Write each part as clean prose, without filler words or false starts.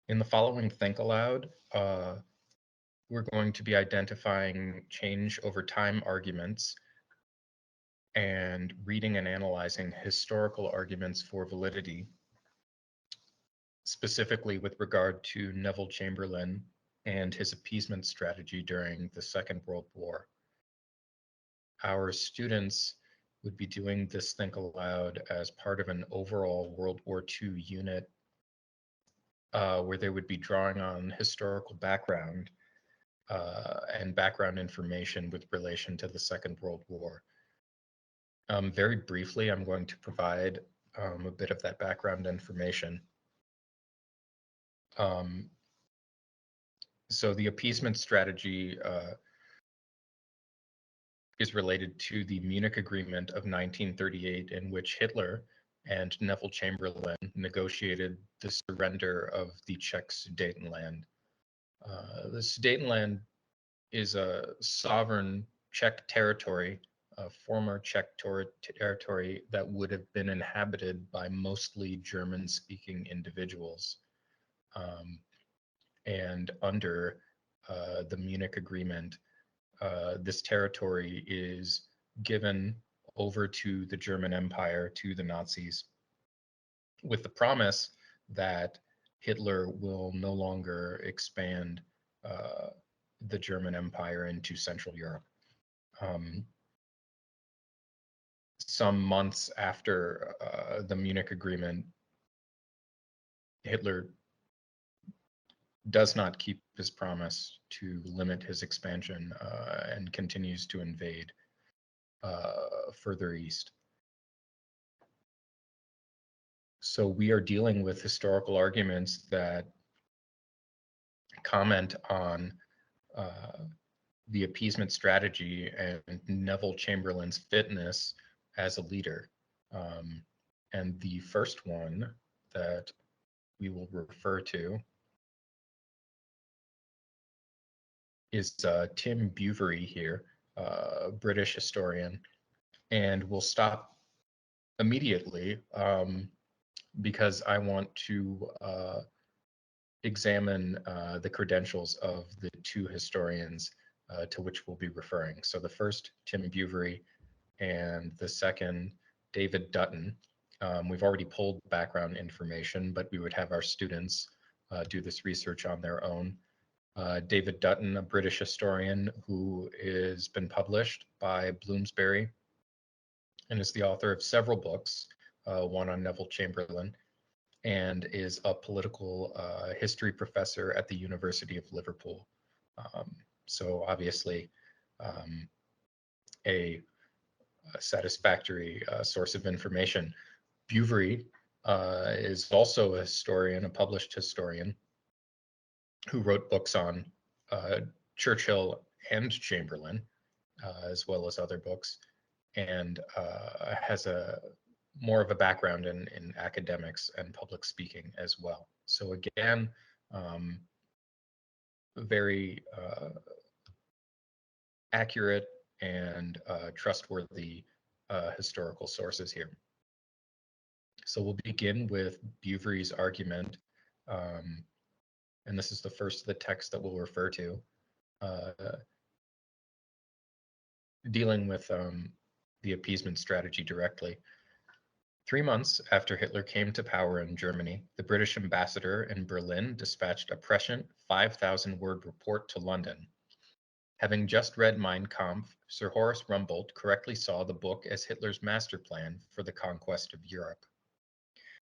In the following Think Aloud, we're going to be identifying change over time arguments and reading and analyzing historical arguments for validity, specifically with regard to Neville Chamberlain and his appeasement strategy during the Second World War. Our students would be doing this Think Aloud as part of an overall World War II unit where they would be drawing on historical background and background information with relation to the Second World War. Very briefly, I'm going to provide a bit of that background information. So the appeasement strategy is related to the Munich Agreement of 1938, in which Hitler and Neville Chamberlain negotiated the surrender of the Czech Sudetenland. The Sudetenland is a sovereign Czech territory, a former Czech territory that would have been inhabited by mostly German-speaking individuals. And under the Munich Agreement, this territory is given over to the German Empire, to the Nazis, with the promise that Hitler will no longer expand the German Empire into Central Europe. Some months after the Munich Agreement, Hitler does not keep his promise to limit his expansion and continues to invade further east. So we are dealing with historical arguments that comment on the appeasement strategy and Neville Chamberlain's fitness as a leader. And the first one that we will refer to is Tim Bouverie here, a British historian. And we'll stop immediately because I want to examine the credentials of the two historians to which we'll be referring. So the first, Tim Bouverie, and the second, David Dutton. We've already pulled background information, but we would have our students do this research on their own. David Dutton, a British historian who has been published by Bloomsbury and is the author of several books, one on Neville Chamberlain, and is a political history professor at the University of Liverpool. So obviously a satisfactory source of information. Bouverie is also a historian, a published historian, who wrote books on Churchill and Chamberlain, as well as other books, and has a more of a background in academics and public speaking as well. So again, very accurate and trustworthy historical sources here. So we'll begin with Bouverie's argument, and this is the first of the text that we'll refer to, dealing with the appeasement strategy directly. 3 months after Hitler came to power in Germany, the British ambassador in Berlin dispatched a prescient 5,000-word report to London. Having just read Mein Kampf, Sir Horace Rumbold correctly saw the book as Hitler's master plan for the conquest of Europe.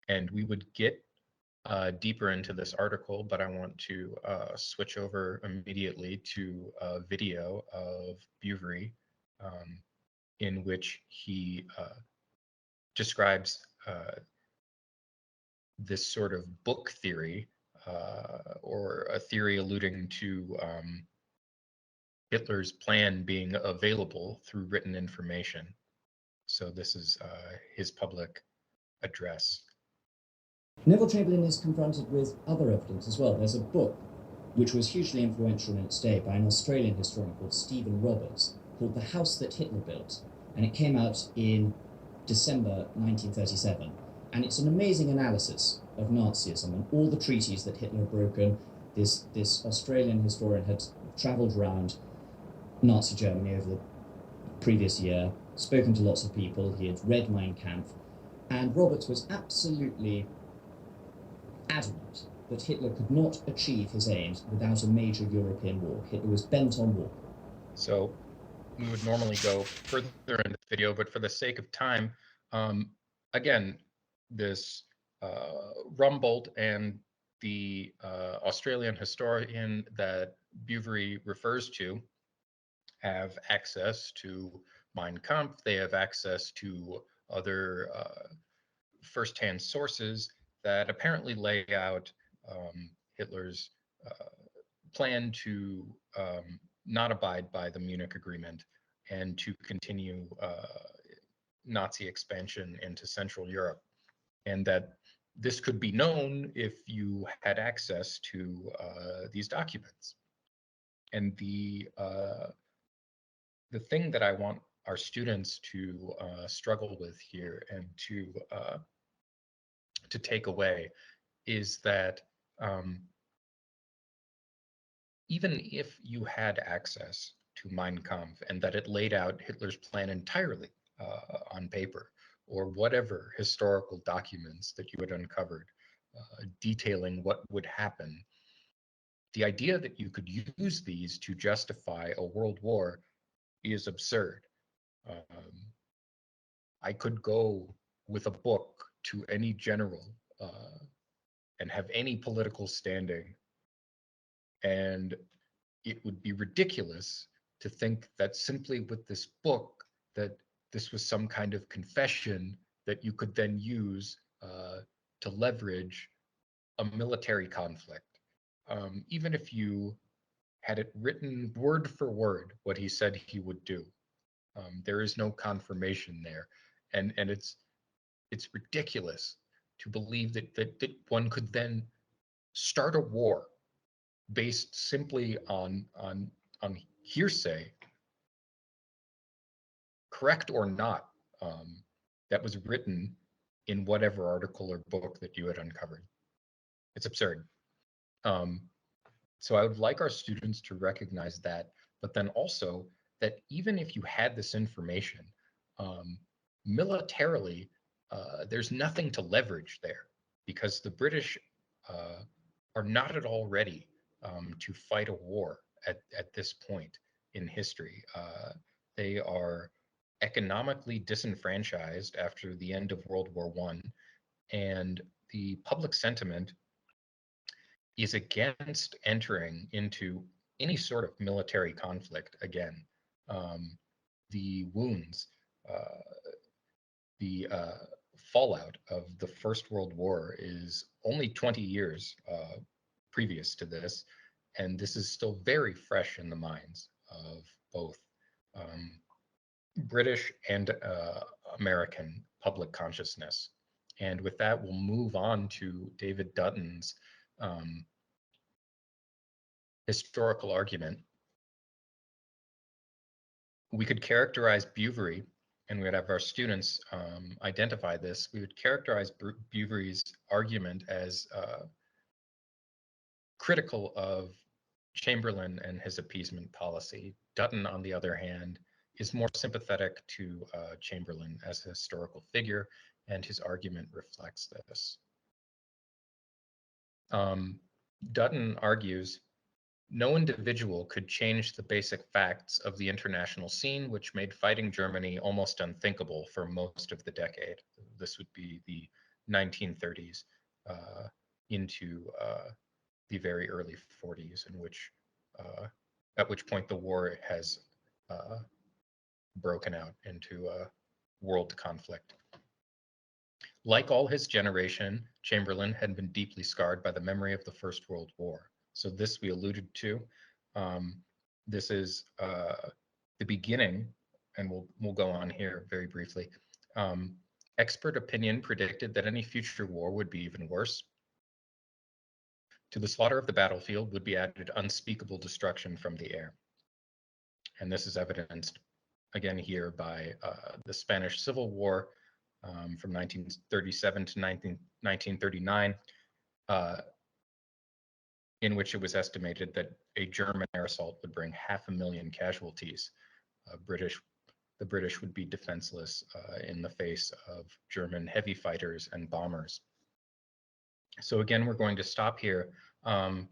And we would get deeper into this article, but I want to switch over immediately to a video of Bouverie in which he describes this sort of book theory, or a theory alluding to Hitler's plan being available through written information. So this is his public address. Neville Chamberlain is confronted with other evidence as well. There's a book which was hugely influential in its day by an Australian historian called Stephen Roberts, called The House That Hitler Built, and it came out in December 1937. And it's an amazing analysis of Nazism and all the treaties that Hitler had broken. This Australian historian had travelled around Nazi Germany over the previous year, spoken to lots of people, he had read Mein Kampf, and Roberts was absolutely adamant that Hitler could not achieve his aims without a major European war. Hitler was bent on war. So we would normally go further in the video, but for the sake of time, again, this Rumboldt and the Australian historian that Bouverie refers to have access to Mein Kampf. They have access to other firsthand sources that apparently lay out Hitler's plan to not abide by the Munich Agreement and to continue Nazi expansion into Central Europe, and that this could be known if you had access to these documents. And the thing that I want our students to struggle with here and to take away is that even if you had access to Mein Kampf and that it laid out Hitler's plan entirely on paper, or whatever historical documents that you had uncovered detailing what would happen, the idea that you could use these to justify a world war is absurd. I could go with a book to any general and have any political standing, and it would be ridiculous to think that simply with this book that this was some kind of confession that you could then use to leverage a military conflict. Even if you had it written word for word what he said he would do, there is no confirmation there, and it's ridiculous to believe that one could then start a war based simply on hearsay, correct or not, that was written in whatever article or book that you had uncovered. It's absurd. So I would like our students to recognize that, but then also that even if you had this information, militarily, there's nothing to leverage there, because the British are not at all ready to fight a war at this point in history. They are economically disenfranchised after the end of World War I, and the public sentiment is against entering into any sort of military conflict again. The wounds, the fallout of the First World War is only 20 years previous to this, and this is still very fresh in the minds of both British and American public consciousness. And with that, we'll move on to David Dutton's historical argument. We could characterize Bouverie, and we'd have our students identify this. We would characterize Bouverie's argument as critical of Chamberlain and his appeasement policy. Dutton, on the other hand, is more sympathetic to Chamberlain as a historical figure, and his argument reflects this. Dutton argues, no individual could change the basic facts of the international scene, which made fighting Germany almost unthinkable for most of the decade. This would be the 1930s into the very early 40s, in which, at which point the war has broken out into a world conflict. Like all his generation, Chamberlain had been deeply scarred by the memory of the First World War. So this we alluded to. This is the beginning, and we'll go on here very briefly. Expert opinion predicted that any future war would be even worse. To the slaughter of the battlefield would be added unspeakable destruction from the air. And this is evidenced again here by the Spanish Civil War, from 1937 to 1939, in which it was estimated that a German air assault would bring 500,000 casualties. The British would be defenseless in the face of German heavy fighters and bombers. So again, we're going to stop here. And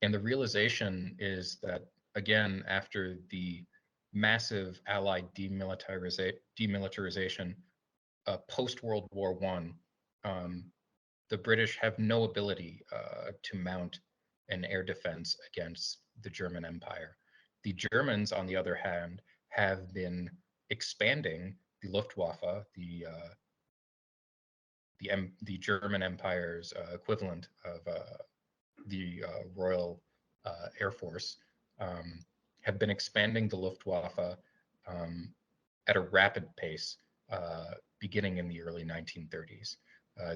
the realization is that, again, after the massive Allied demilitarization post-World War I, the British have no ability to mount an air defense against the German Empire. The Germans, on the other hand, have been expanding the Luftwaffe, the German Empire's equivalent of the Royal Air Force, have been expanding the Luftwaffe at a rapid pace, beginning in the early 1930s.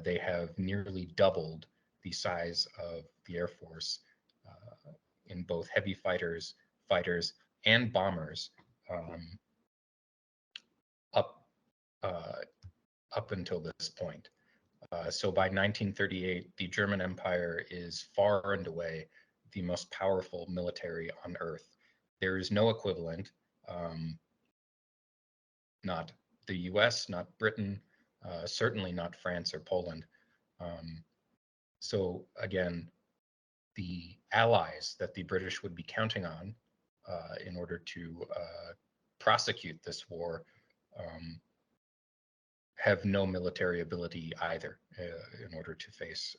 They have nearly doubled the size of the Air Force in both heavy fighters, and bombers up until this point. So by 1938, the German Empire is far and away the most powerful military on Earth. There is no equivalent, not the US, not Britain, certainly not France or Poland. So again, the allies that the British would be counting on in order to prosecute this war have no military ability either in order to face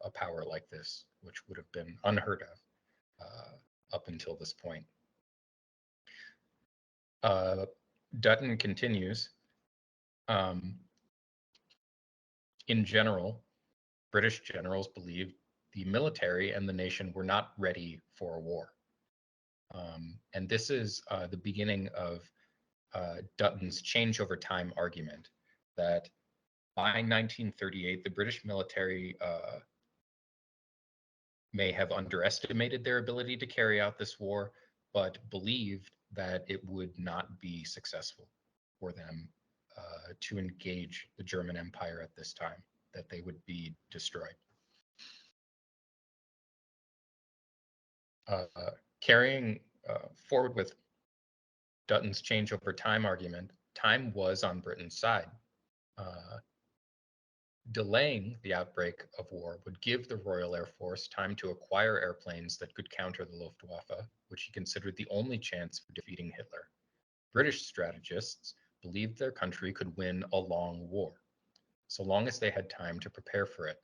a power like this, which would have been unheard of up until this point. Dutton continues, in general, British generals believed the military and the nation were not ready for a war. And this is the beginning of Dutton's change over time argument, that by 1938, the British military may have underestimated their ability to carry out this war, but believed that it would not be successful for them to engage the German Empire at this time, that they would be destroyed. Carrying forward with Dutton's change over time argument, time was on Britain's side. Delaying the outbreak of war would give the Royal Air Force time to acquire airplanes that could counter the Luftwaffe, which he considered the only chance for defeating Hitler. British strategists believed their country could win a long war, so long as they had time to prepare for it.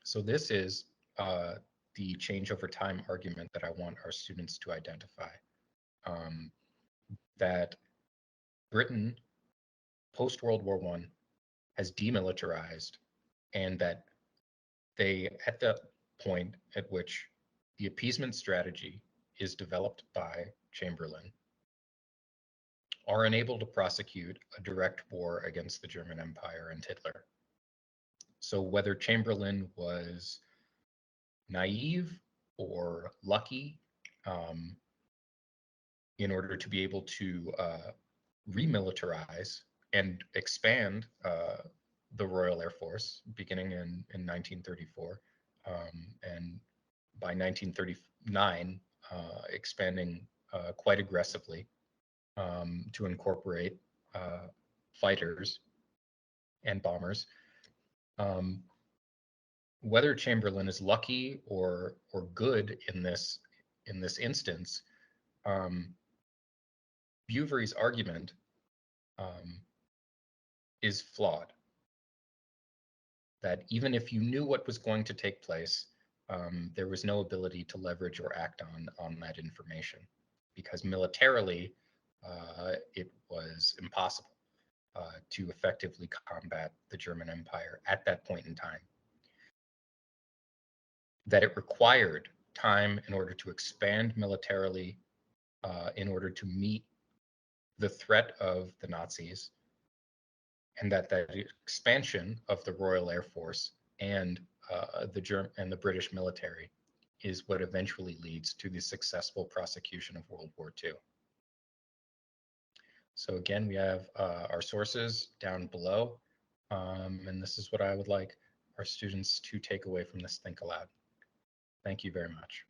So this is the change over time argument that I want our students to identify. That Britain, post-World War I, has demilitarized, and that they, at the point at which the appeasement strategy is developed by Chamberlain, are unable to prosecute a direct war against the German Empire and Hitler. So whether Chamberlain was naive or lucky in order to be able to remilitarize and expand the Royal Air Force beginning in 1934, and by 1939 expanding quite aggressively to incorporate fighters and bombers. Whether Chamberlain is lucky or good in this instance, Bouvery's argument is flawed. That even if you knew what was going to take place, there was no ability to leverage or act on that information, because militarily it was impossible to effectively combat the German Empire at that point in time. That it required time in order to expand militarily, in order to meet the threat of the Nazis, and that expansion of the Royal Air Force and the British military is what eventually leads to the successful prosecution of World War II. So again, we have our sources down below, and this is what I would like our students to take away from this Think Aloud. Thank you very much.